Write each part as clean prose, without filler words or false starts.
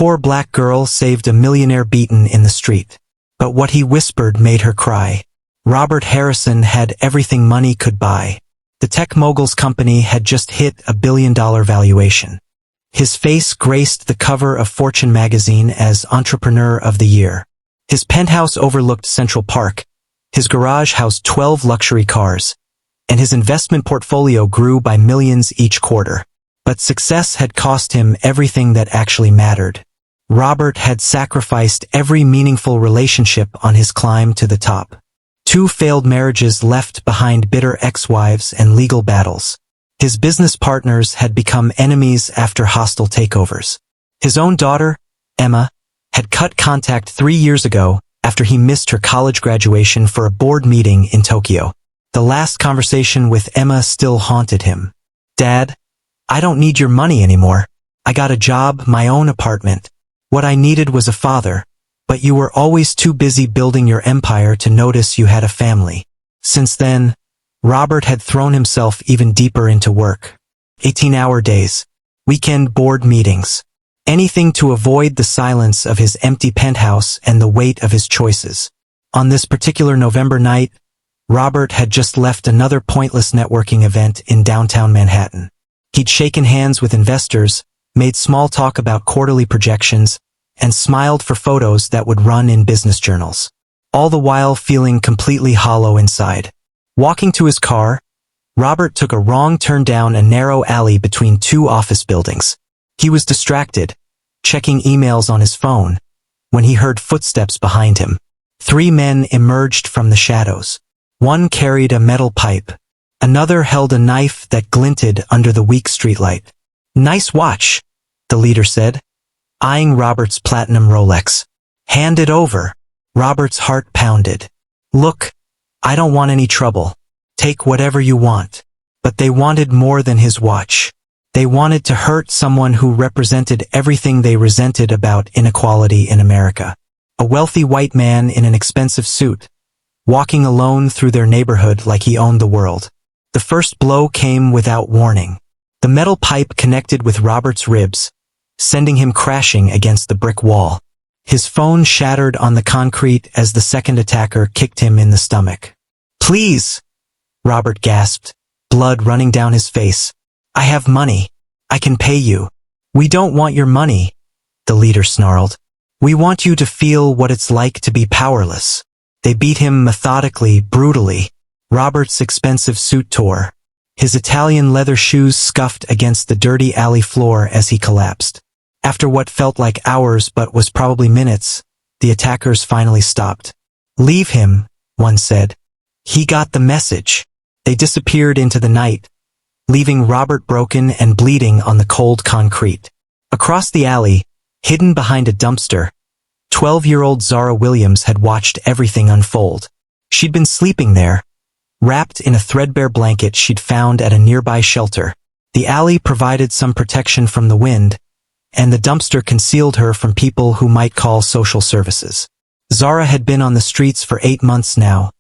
poor black girl saved a millionaire beaten in the street. But what he whispered made her cry. Robert Harrison had everything money could buy. The tech mogul's company had just hit $1 billion valuation. His face graced the cover of Fortune magazine as Entrepreneur of the Year. His penthouse overlooked Central Park. His garage housed 12 luxury cars. And his investment portfolio grew by millions each quarter. But success had cost him everything that actually mattered. Robert had sacrificed every meaningful relationship on his climb to the top. 2 failed marriages left behind bitter ex-wives and legal battles. His business partners had become enemies after hostile takeovers. His own daughter, Emma, had cut contact 3 years ago after he missed her college graduation for a board meeting in Tokyo. The last conversation with Emma still haunted him. "Dad, I don't need your money anymore. I got a job, my own apartment. What I needed was a father, but you were always too busy building your empire to notice you had a family." Since then, Robert had thrown himself even deeper into work. 18-hour days, weekend board meetings, anything to avoid the silence of his empty penthouse and the weight of his choices. On this particular November night, Robert had just left another pointless networking event in downtown Manhattan. He'd shaken hands with investors, made small talk about quarterly projections, and smiled for photos that would run in business journals. All the while feeling completely hollow inside. Walking to his car, Robert took a wrong turn down a narrow alley between 2 office buildings. He was distracted, checking emails on his phone, when he heard footsteps behind him. 3 men emerged from the shadows. One carried a metal pipe. Another held a knife that glinted under the weak streetlight. "Nice watch," the leader said, eyeing Robert's platinum Rolex. "Hand it over." Robert's heart pounded. "Look, I don't want any trouble. Take whatever you want." But they wanted more than his watch. They wanted to hurt someone who represented everything they resented about inequality in America. A wealthy white man in an expensive suit, walking alone through their neighborhood like he owned the world. The first blow came without warning. The metal pipe connected with Robert's ribs, sending him crashing against the brick wall. His phone shattered on the concrete as the second attacker kicked him in the stomach. "Please," Robert gasped, blood running down his face. "I have money. I can pay you." "We don't want your money," the leader snarled. "We want you to feel what it's like to be powerless." They beat him methodically, brutally. Robert's expensive suit tore. His Italian leather shoes scuffed against the dirty alley floor as he collapsed. After what felt like hours but was probably minutes, the attackers finally stopped. "Leave him," one said. "He got the message." They disappeared into the night, leaving Robert broken and bleeding on the cold concrete. Across the alley, hidden behind a dumpster, 12-year-old Zara Williams had watched everything unfold. She'd been sleeping there, wrapped in a threadbare blanket she'd found at a nearby shelter. The alley provided some protection from the wind, and the dumpster concealed her from people who might call social services. Zara had been on the streets for 8 months now,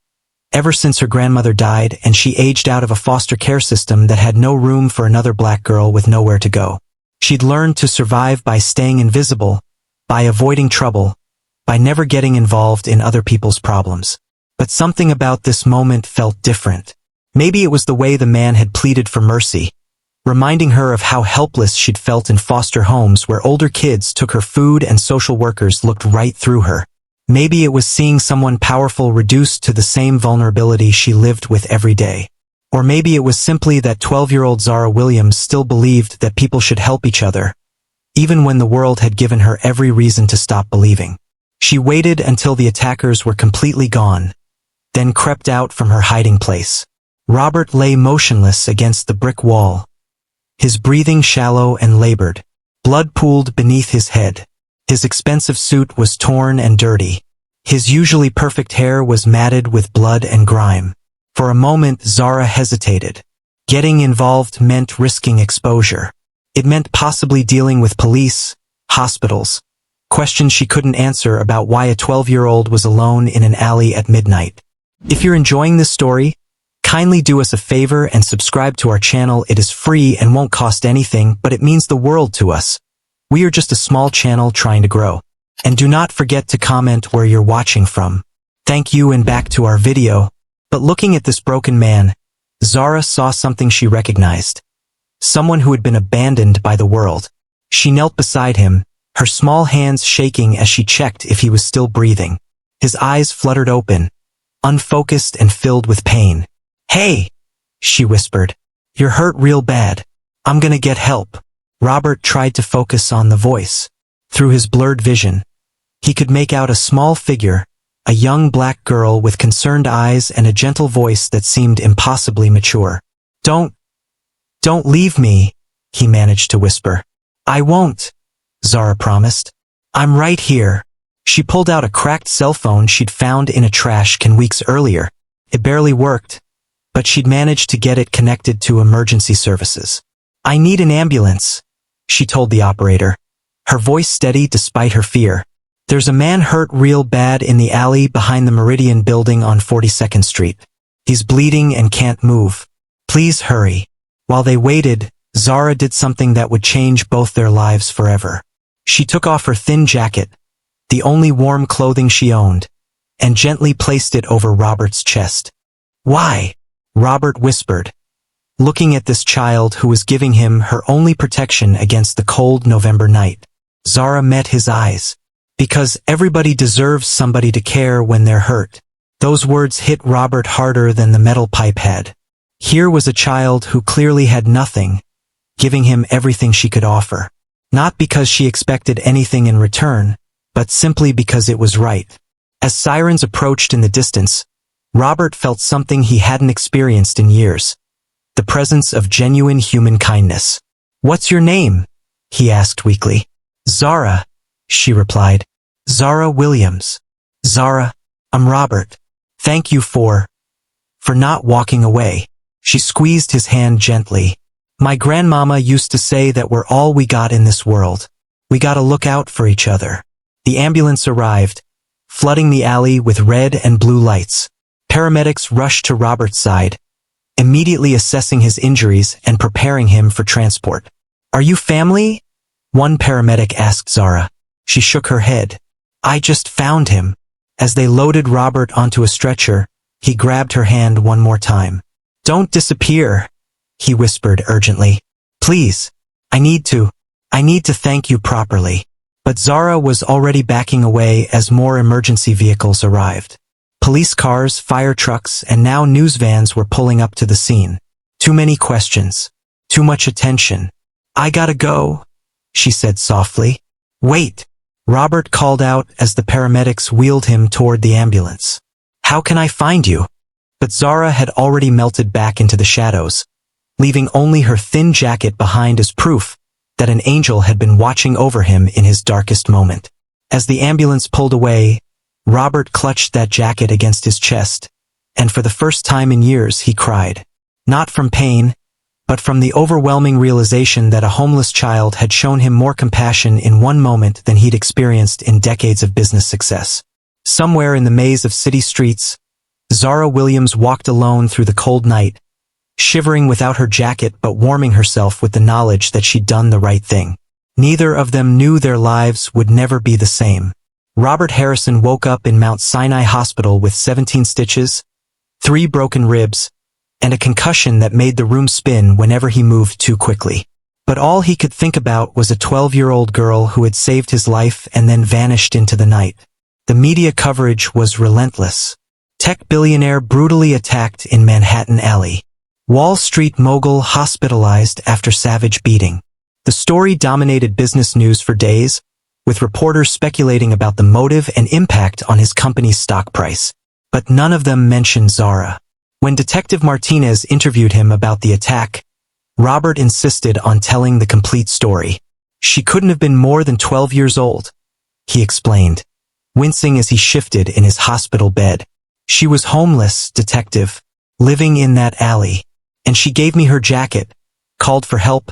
ever since her grandmother died and she aged out of a foster care system that had no room for another black girl with nowhere to go. She'd learned to survive by staying invisible, by avoiding trouble, by never getting involved in other people's problems. But something about this moment felt different. Maybe it was the way the man had pleaded for mercy, reminding her of how helpless she'd felt in foster homes where older kids took her food and social workers looked right through her. Maybe it was seeing someone powerful reduced to the same vulnerability she lived with every day. Or maybe it was simply that 12-year-old Zara Williams still believed that people should help each other, even when the world had given her every reason to stop believing. She waited until the attackers were completely gone, then crept out from her hiding place. Robert lay motionless against the brick wall, his breathing shallow and labored. Blood pooled beneath his head. His expensive suit was torn and dirty. His usually perfect hair was matted with blood and grime. For a moment, Zara hesitated. Getting involved meant risking exposure. It meant possibly dealing with police, hospitals, questions she couldn't answer about why a 12-year-old was alone in an alley at midnight. If you're enjoying this story, kindly do us a favor and subscribe to our channel. It is free and won't cost anything, but it means the world to us. We are just a small channel trying to grow. And do not forget to comment where you're watching from. Thank you, and back to our video. But looking at this broken man, Zara saw something she recognized. Someone who had been abandoned by the world. She knelt beside him, her small hands shaking as she checked if he was still breathing. His eyes fluttered open, unfocused and filled with pain. "Hey," she whispered. "You're hurt real bad. I'm gonna get help." Robert tried to focus on the voice. Through his blurred vision, he could make out a small figure, a young black girl with concerned eyes and a gentle voice that seemed impossibly mature. Don't leave me," he managed to whisper. "I won't," Zara promised. "I'm right here." She pulled out a cracked cell phone she'd found in a trash can weeks earlier. It barely worked, but she'd managed to get it connected to emergency services. "I need an ambulance," she told the operator, her voice steady despite her fear. "There's a man hurt real bad in the alley behind the Meridian building on 42nd Street. He's bleeding and can't move. Please hurry." While they waited, Zara did something that would change both their lives forever. She took off her thin jacket, the only warm clothing she owned, and gently placed it over Robert's chest. "Why?" Robert whispered, looking at this child who was giving him her only protection against the cold November night. Zara met his eyes. "Because everybody deserves somebody to care when they're hurt." Those words hit Robert harder than the metal pipe had. Here was a child who clearly had nothing, giving him everything she could offer. Not because she expected anything in return, but simply because it was right. As sirens approached in the distance, Robert felt something he hadn't experienced in years. The presence of genuine human kindness. "What's your name?" he asked weakly. "Zara," she replied. "Zara Williams." "Zara, I'm Robert. Thank you for not walking away." She squeezed his hand gently. "My grandmama used to say that we're all we got in this world. We gotta look out for each other." The ambulance arrived, flooding the alley with red and blue lights. Paramedics rushed to Robert's side, immediately assessing his injuries and preparing him for transport. "Are you family?" one paramedic asked Zara. She shook her head. "I just found him." As they loaded Robert onto a stretcher, he grabbed her hand one more time. "Don't disappear," he whispered urgently. "Please, I need to thank you properly." But Zara was already backing away as more emergency vehicles arrived. Police cars, fire trucks, and now news vans were pulling up to the scene. Too many questions. Too much attention. "I gotta go," she said softly. "Wait," Robert called out as the paramedics wheeled him toward the ambulance. "How can I find you?" But Zara had already melted back into the shadows, leaving only her thin jacket behind as proof that an angel had been watching over him in his darkest moment. As the ambulance pulled away, Robert clutched that jacket against his chest, and for the first time in years he cried. Not from pain, but from the overwhelming realization that a homeless child had shown him more compassion in one moment than he'd experienced in decades of business success. Somewhere in the maze of city streets, Zara Williams walked alone through the cold night, shivering without her jacket but warming herself with the knowledge that she'd done the right thing. Neither of them knew their lives would never be the same. Robert Harrison woke up in Mount Sinai Hospital with 17 stitches, 3 broken ribs, and a concussion that made the room spin whenever he moved too quickly. But all he could think about was a 12-year-old girl who had saved his life and then vanished into the night. The media coverage was relentless. Tech billionaire brutally attacked in Manhattan Alley. Wall Street mogul hospitalized after savage beating. The story dominated business news for days, with reporters speculating about the motive and impact on his company's stock price. But none of them mentioned Zara. When Detective Martinez interviewed him about the attack, Robert insisted on telling the complete story. "She couldn't have been more than 12 years old," he explained, wincing as he shifted in his hospital bed. "She was homeless, Detective, living in that alley. And she gave me her jacket, called for help,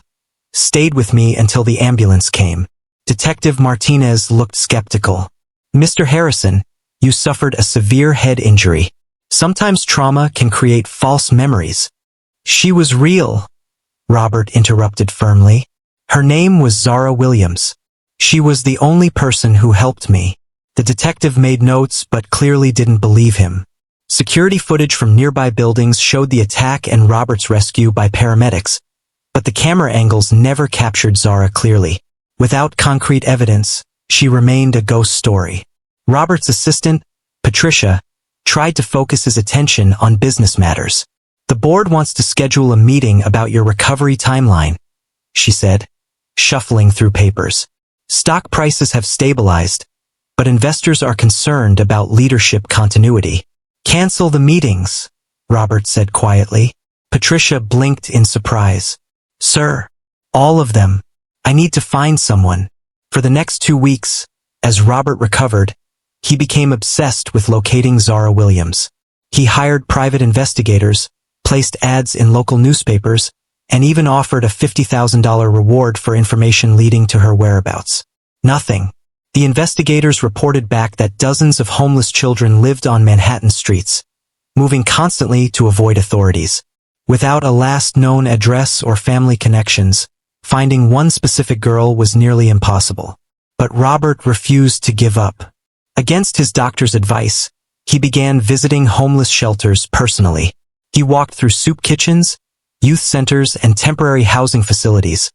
stayed with me until the ambulance came." Detective Martinez looked skeptical. "Mr. Harrison, you suffered a severe head injury. Sometimes trauma can create false memories." "She was real," Robert interrupted firmly. "Her name was Zara Williams." She was the only person who helped me. The detective made notes but clearly didn't believe him. Security footage from nearby buildings showed the attack and Robert's rescue by paramedics, but the camera angles never captured Zara clearly. Without concrete evidence, she remained a ghost story. Robert's assistant, Patricia, tried to focus his attention on business matters. "The board wants to schedule a meeting about your recovery timeline," she said, shuffling through papers. "Stock prices have stabilized, but investors are concerned about leadership continuity." "Cancel the meetings," Robert said quietly. Patricia blinked in surprise. "Sir, all of them. I need to find someone." For the next 2 weeks, as Robert recovered, he became obsessed with locating Zara Williams. He hired private investigators, placed ads in local newspapers, and even offered a $50,000 reward for information leading to her whereabouts. Nothing. The investigators reported back that dozens of homeless children lived on Manhattan streets, moving constantly to avoid authorities. Without a last known address or family connections, finding one specific girl was nearly impossible. But Robert refused to give up. Against his doctor's advice, he began visiting homeless shelters personally. He walked through soup kitchens, youth centers, and temporary housing facilities,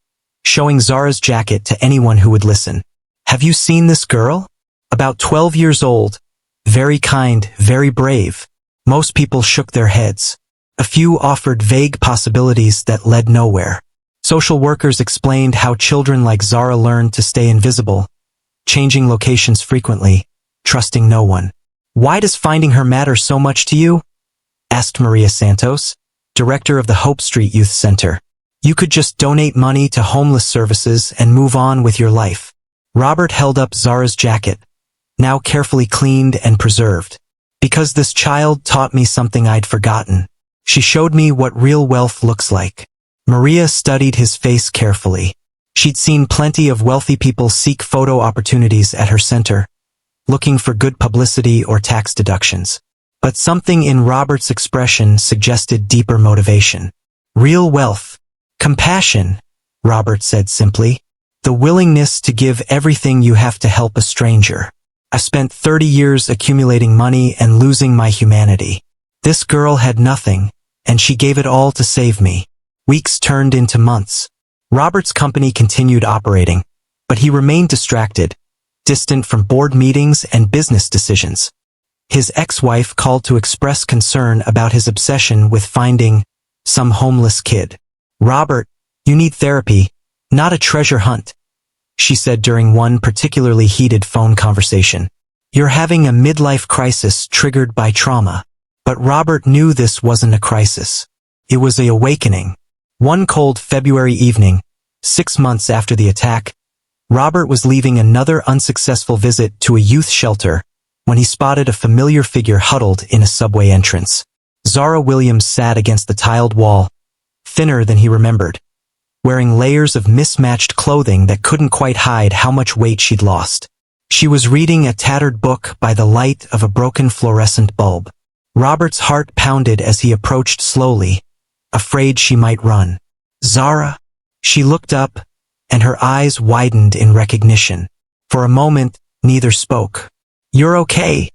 showing Zara's jacket to anyone who would listen. "Have you seen this girl? About 12 years old, very kind, very brave." Most people shook their heads. A few offered vague possibilities that led nowhere. Social workers explained how children like Zara learned to stay invisible, changing locations frequently, trusting no one. "Why does finding her matter so much to you?" asked Maria Santos, director of the Hope Street Youth Center. "You could just donate money to homeless services and move on with your life." Robert held up Zara's jacket, now carefully cleaned and preserved. "Because this child taught me something I'd forgotten. She showed me what real wealth looks like." Maria studied his face carefully. She'd seen plenty of wealthy people seek photo opportunities at her center, looking for good publicity or tax deductions. But something in Robert's expression suggested deeper motivation. "Real wealth. Compassion," Robert said simply. "The willingness to give everything you have to help a stranger. I've spent 30 years accumulating money and losing my humanity. This girl had nothing, and she gave it all to save me." Weeks turned into months. Robert's company continued operating, but he remained distracted, distant from board meetings and business decisions. His ex-wife called to express concern about his obsession with finding some homeless kid. "Robert, you need therapy, not a treasure hunt," she said during one particularly heated phone conversation. "You're having a midlife crisis triggered by trauma." But Robert knew this wasn't a crisis. It was an awakening. One cold February evening, 6 months after the attack, Robert was leaving another unsuccessful visit to a youth shelter when he spotted a familiar figure huddled in a subway entrance. Zara Williams sat against the tiled wall, thinner than he remembered, wearing layers of mismatched clothing that couldn't quite hide how much weight she'd lost. She was reading a tattered book by the light of a broken fluorescent bulb. Robert's heart pounded as he approached slowly, afraid she might run. "Zara?" She looked up, and her eyes widened in recognition. For a moment, neither spoke. "You're okay,"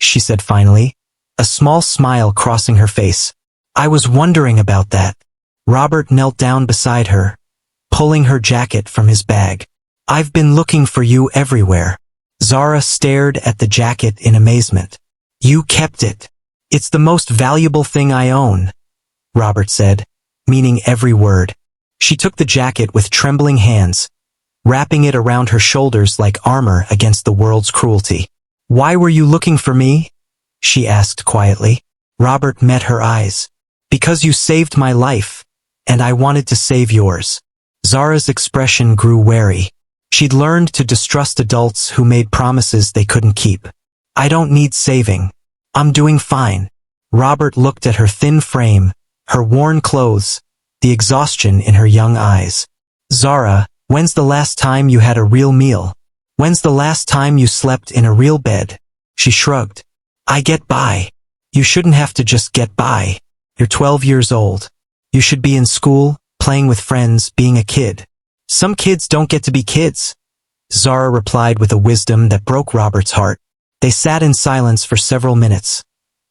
she said finally, a small smile crossing her face. "I was wondering about that." Robert knelt down beside her, pulling her jacket from his bag. "I've been looking for you everywhere." Zara stared at the jacket in amazement. "You kept it. It's the most valuable thing I own," Robert said, meaning every word. She took the jacket with trembling hands, wrapping it around her shoulders like armor against the world's cruelty. "Why were you looking for me?" she asked quietly. Robert met her eyes. "Because you saved my life, and I wanted to save yours." Zara's expression grew wary. She'd learned to distrust adults who made promises they couldn't keep. "I don't need saving. I'm doing fine." Robert looked at her thin frame, her worn clothes, the exhaustion in her young eyes. "Zara, when's the last time you had a real meal? When's the last time you slept in a real bed?" She shrugged. "I get by." "You shouldn't have to just get by. You're 12 years old. You should be in school, playing with friends, being a kid." "Some kids don't get to be kids," Zara replied with a wisdom that broke Robert's heart. They sat in silence for several minutes,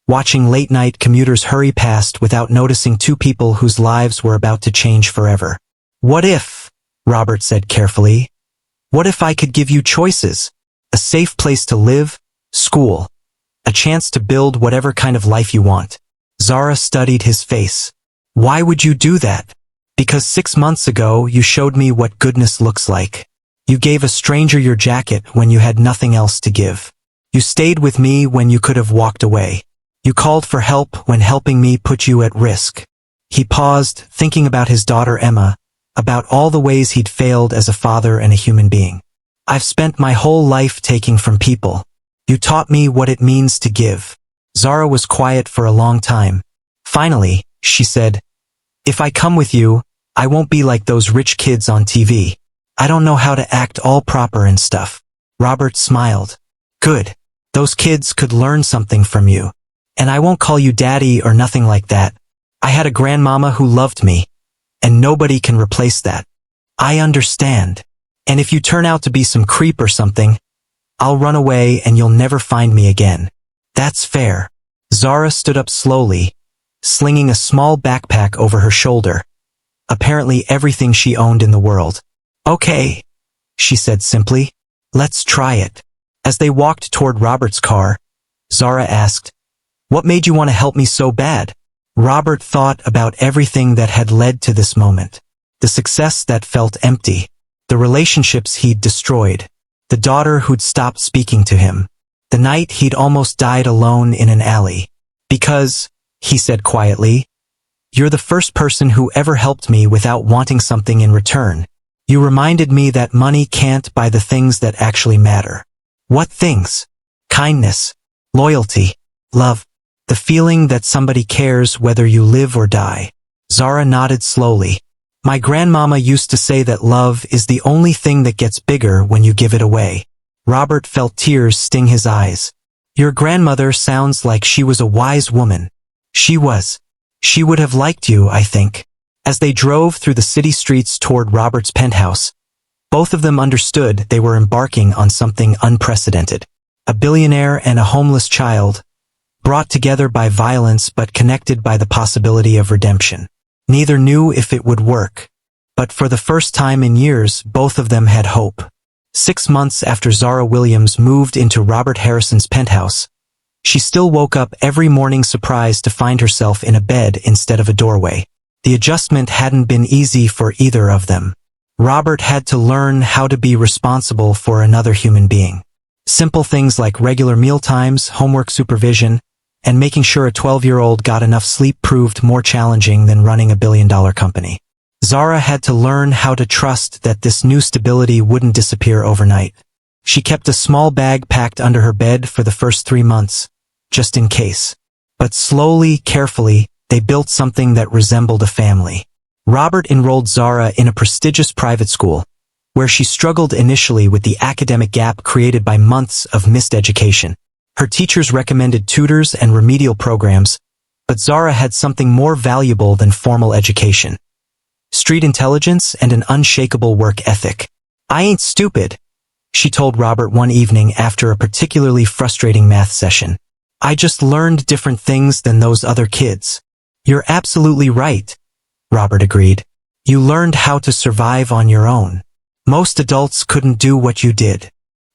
watching late-night commuters hurry past without noticing two people whose lives were about to change forever. "What if," Robert said carefully, "what if I could give you choices? A safe place to live, school, a chance to build whatever kind of life you want." Zara studied his face. "Why would you do that?" "Because 6 months ago you showed me what goodness looks like. You gave a stranger your jacket when you had nothing else to give. You stayed with me when you could have walked away. You called for help when helping me put you at risk." He paused, thinking about his daughter Emma, about all the ways he'd failed as a father and a human being. "I've spent my whole life taking from people. You taught me what it means to give." Zara was quiet for a long time. Finally, she said, "If I come with you, I won't be like those rich kids on TV. I don't know how to act all proper and stuff." Robert smiled. "Good. Those kids could learn something from you. And I won't call you daddy or nothing like that. I had a grandmama who loved me, and nobody can replace that. I understand. And if you turn out to be some creep or something, I'll run away and you'll never find me again. That's fair." Zara stood up slowly, slinging a small backpack over her shoulder, apparently everything she owned in the world. "Okay," she said simply. "Let's try it." As they walked toward Robert's car, Zara asked, "What made you want to help me so bad?" Robert thought about everything that had led to this moment. The success that felt empty, the relationships he'd destroyed, the daughter who'd stopped speaking to him, the night he'd almost died alone in an alley. "Because," he said quietly, "you're the first person who ever helped me without wanting something in return. You reminded me that money can't buy the things that actually matter." "What things?" "Kindness, loyalty, love. The feeling that somebody cares whether you live or die." Zara nodded slowly. "My grandmama used to say that love is the only thing that gets bigger when you give it away." Robert felt tears sting his eyes. "Your grandmother sounds like she was a wise woman." "She was. She would have liked you, I think." As they drove through the city streets toward Robert's penthouse, both of them understood they were embarking on something unprecedented. A billionaire and a homeless child, brought together by violence but connected by the possibility of redemption. Neither knew if it would work, but for the first time in years, both of them had hope. 6 months after Zara Williams moved into Robert Harrison's penthouse, she still woke up every morning surprised to find herself in a bed instead of a doorway. The adjustment hadn't been easy for either of them. Robert had to learn how to be responsible for another human being. Simple things like regular mealtimes, homework supervision, and making sure a 12-year-old got enough sleep proved more challenging than running a billion-dollar company. Zara had to learn how to trust that this new stability wouldn't disappear overnight. She kept a small bag packed under her bed for the first 3 months, just in case. But slowly, carefully, they built something that resembled a family. Robert enrolled Zara in a prestigious private school, where she struggled initially with the academic gap created by months of missed education. Her teachers recommended tutors and remedial programs, but Zara had something more valuable than formal education: street intelligence and an unshakable work ethic. "I ain't stupid," she told Robert one evening after a particularly frustrating math session. "I just learned different things than those other kids." "You're absolutely right," Robert agreed. "You learned how to survive on your own. Most adults couldn't do what you did."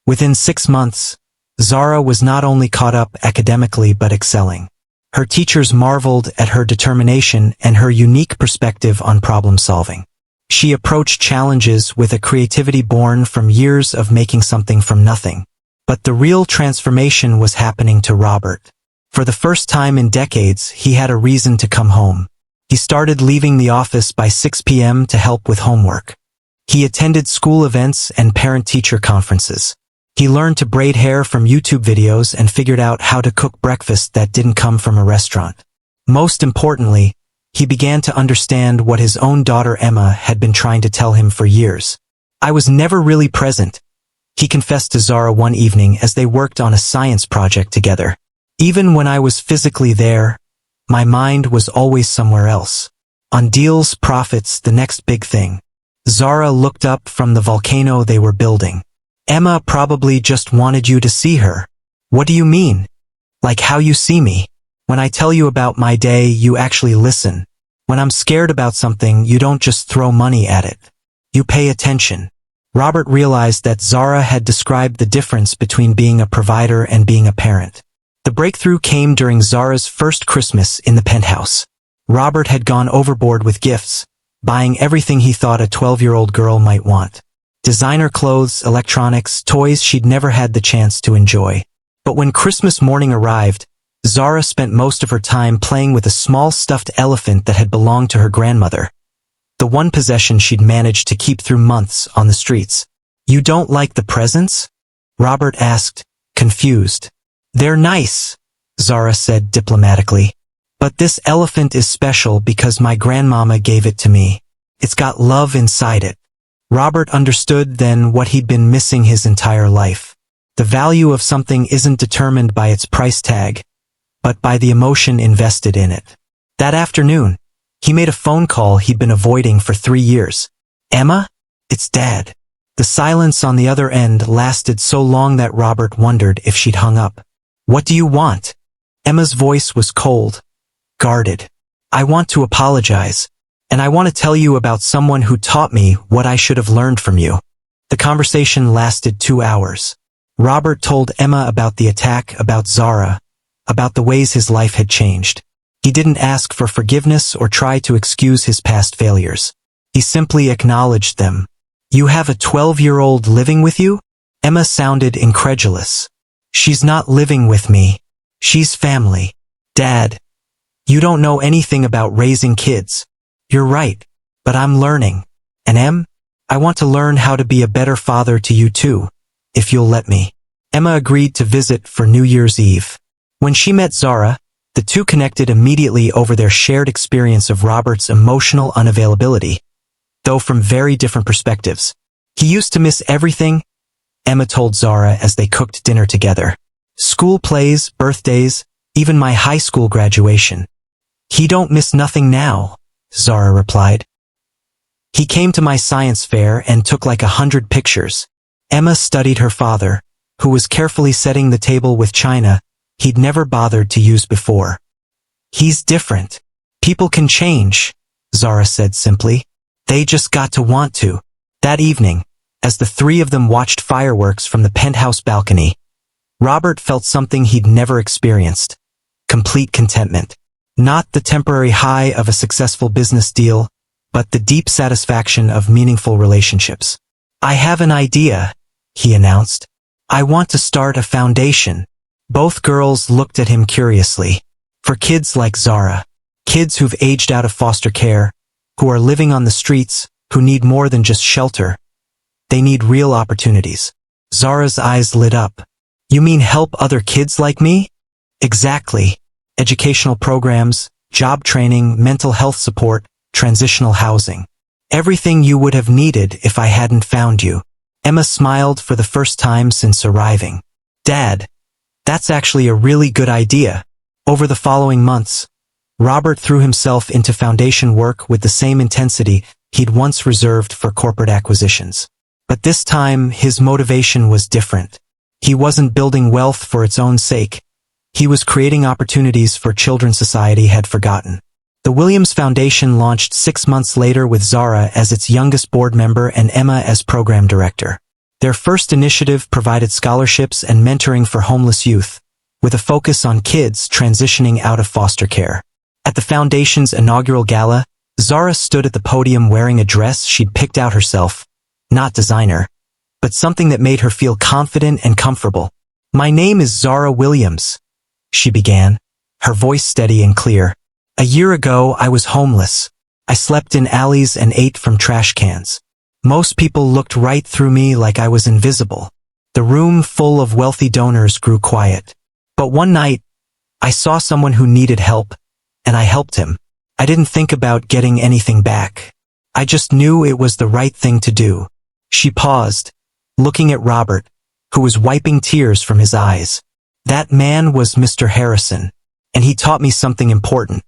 Within 6 months, Zara was not only caught up academically but excelling. Her teachers marveled at her determination and her unique perspective on problem solving. She approached challenges with a creativity born from years of making something from nothing. But the real transformation was happening to Robert. For the first time in decades, he had a reason to come home. He started leaving the office by 6 p.m. to help with homework. He attended school events and parent-teacher conferences. He learned to braid hair from YouTube videos and figured out how to cook breakfast that didn't come from a restaurant. Most importantly, he began to understand what his own daughter Emma had been trying to tell him for years. "I was never really present," he confessed to Zara one evening as they worked on a science project together. "Even when I was physically there, my mind was always somewhere else. On deals, profits, the next big thing." Zara looked up from the volcano they were building. Emma probably just wanted you to see her. What do you mean? Like how you see me. When I tell you about my day, you actually listen. When I'm scared about something, you don't just throw money at it. You pay attention. Robert realized that Zara had described the difference between being a provider and being a parent. The breakthrough came during Zara's first Christmas in the penthouse. Robert had gone overboard with gifts, buying everything he thought a 12-year-old girl might want. Designer clothes, electronics, toys she'd never had the chance to enjoy. But when Christmas morning arrived, Zara spent most of her time playing with a small stuffed elephant that had belonged to her grandmother. The one possession she'd managed to keep through months on the streets. You don't like the presents? Robert asked, confused. They're nice, Zara said diplomatically. But this elephant is special because my grandmama gave it to me. It's got love inside it. Robert understood then what he'd been missing his entire life. The value of something isn't determined by its price tag, but by the emotion invested in it. That afternoon, he made a phone call he'd been avoiding for 3 years. Emma? It's Dad. The silence on the other end lasted so long that Robert wondered if she'd hung up. What do you want? Emma's voice was cold, guarded. I want to apologize, and I want to tell you about someone who taught me what I should have learned from you. The conversation lasted 2 hours. Robert told Emma about the attack, about Zara, about the ways his life had changed. He didn't ask for forgiveness or try to excuse his past failures. He simply acknowledged them. You have a 12-year-old living with you? Emma sounded incredulous. She's not living with me. She's family. Dad, you don't know anything about raising kids. You're right, but I'm learning. And Em, I want to learn how to be a better father to you too, if you'll let me. Emma agreed to visit for New Year's Eve. When she met Zara, the two connected immediately over their shared experience of Robert's emotional unavailability, though from very different perspectives. He used to miss everything, Emma told Zara as they cooked dinner together. School plays, birthdays, even my high school graduation. He don't miss nothing now, Zara replied. He came to my science fair and took like 100 pictures. Emma studied her father, who was carefully setting the table with china he'd never bothered to use before. He's different. People can change, Zara said simply. They just got to want to. That evening, as the three of them watched fireworks from the penthouse balcony, Robert felt something he'd never experienced. Complete contentment. Not the temporary high of a successful business deal, but the deep satisfaction of meaningful relationships. I have an idea, he announced. I want to start a foundation. Both girls looked at him curiously. For kids like Zara, kids who've aged out of foster care, who are living on the streets, who need more than just shelter. They need real opportunities. Zara's eyes lit up. You mean help other kids like me? Exactly. Educational programs, job training, mental health support, transitional housing. Everything you would have needed if I hadn't found you. Emma smiled for the first time since arriving. Dad, that's actually a really good idea. Over the following months, Robert threw himself into foundation work with the same intensity he'd once reserved for corporate acquisitions. But this time, his motivation was different. He wasn't building wealth for its own sake. He was creating opportunities for children society had forgotten. The Williams Foundation launched 6 months later with Zara as its youngest board member and Emma as program director. Their first initiative provided scholarships and mentoring for homeless youth, with a focus on kids transitioning out of foster care. At the foundation's inaugural gala, Zara stood at the podium wearing a dress she'd picked out herself, not designer, but something that made her feel confident and comfortable. My name is Zara Williams, she began, her voice steady and clear. A year ago, I was homeless. I slept in alleys and ate from trash cans. Most people looked right through me like I was invisible. The room full of wealthy donors grew quiet. But one night, I saw someone who needed help, and I helped him. I didn't think about getting anything back. I just knew it was the right thing to do. She paused, looking at Robert, who was wiping tears from his eyes. That man was Mr. Harrison, and he taught me something important.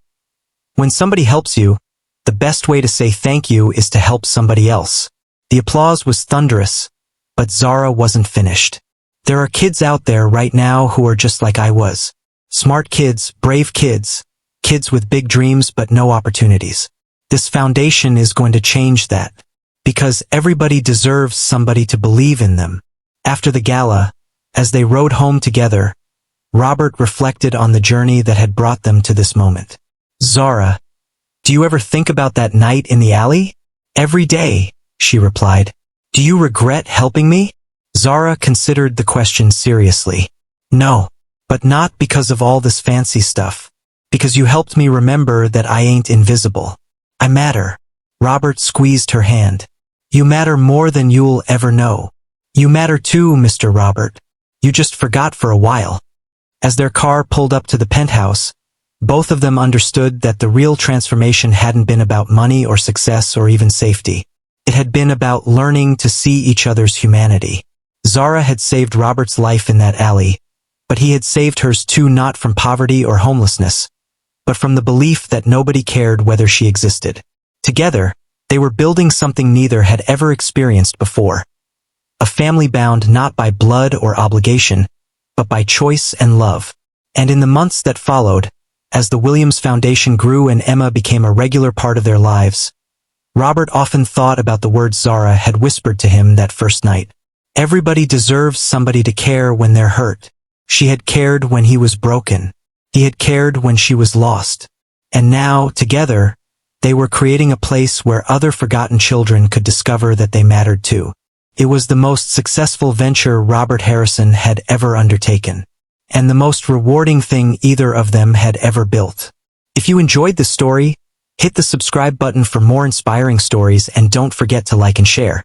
When somebody helps you, the best way to say thank you is to help somebody else. The applause was thunderous, But Zara wasn't finished. There are kids out there right now who are just like I was. Smart kids, brave kids, kids with big dreams but no opportunities. This foundation is going to change that. Because everybody deserves somebody to believe in them. After the gala, as they rode home together, Robert reflected on the journey that had brought them to this moment. Zara, do you ever think about that night in the alley? Every day, she replied. Do you regret helping me? Zara considered the question seriously. No, but not because of all this fancy stuff. Because you helped me remember that I ain't invisible. I matter. Robert squeezed her hand. You matter more than you'll ever know. You matter too, Mr. Robert. You just forgot for a while. As their car pulled up to the penthouse, both of them understood that the real transformation hadn't been about money or success or even safety. It had been about learning to see each other's humanity. Zara had saved Robert's life in that alley, but he had saved hers too, not from poverty or homelessness, but from the belief that nobody cared whether she existed. Together, they were building something neither had ever experienced before. A family bound not by blood or obligation, but by choice and love. And in the months that followed, as the Williams Foundation grew and Emma became a regular part of their lives, Robert often thought about the words Zara had whispered to him that first night. Everybody deserves somebody to care when they're hurt. She had cared when he was broken. He had cared when she was lost. And now, together, they were creating a place where other forgotten children could discover that they mattered too. It was the most successful venture Robert Harrison had ever undertaken, and the most rewarding thing either of them had ever built. If you enjoyed this story, hit the subscribe button for more inspiring stories and don't forget to like and share.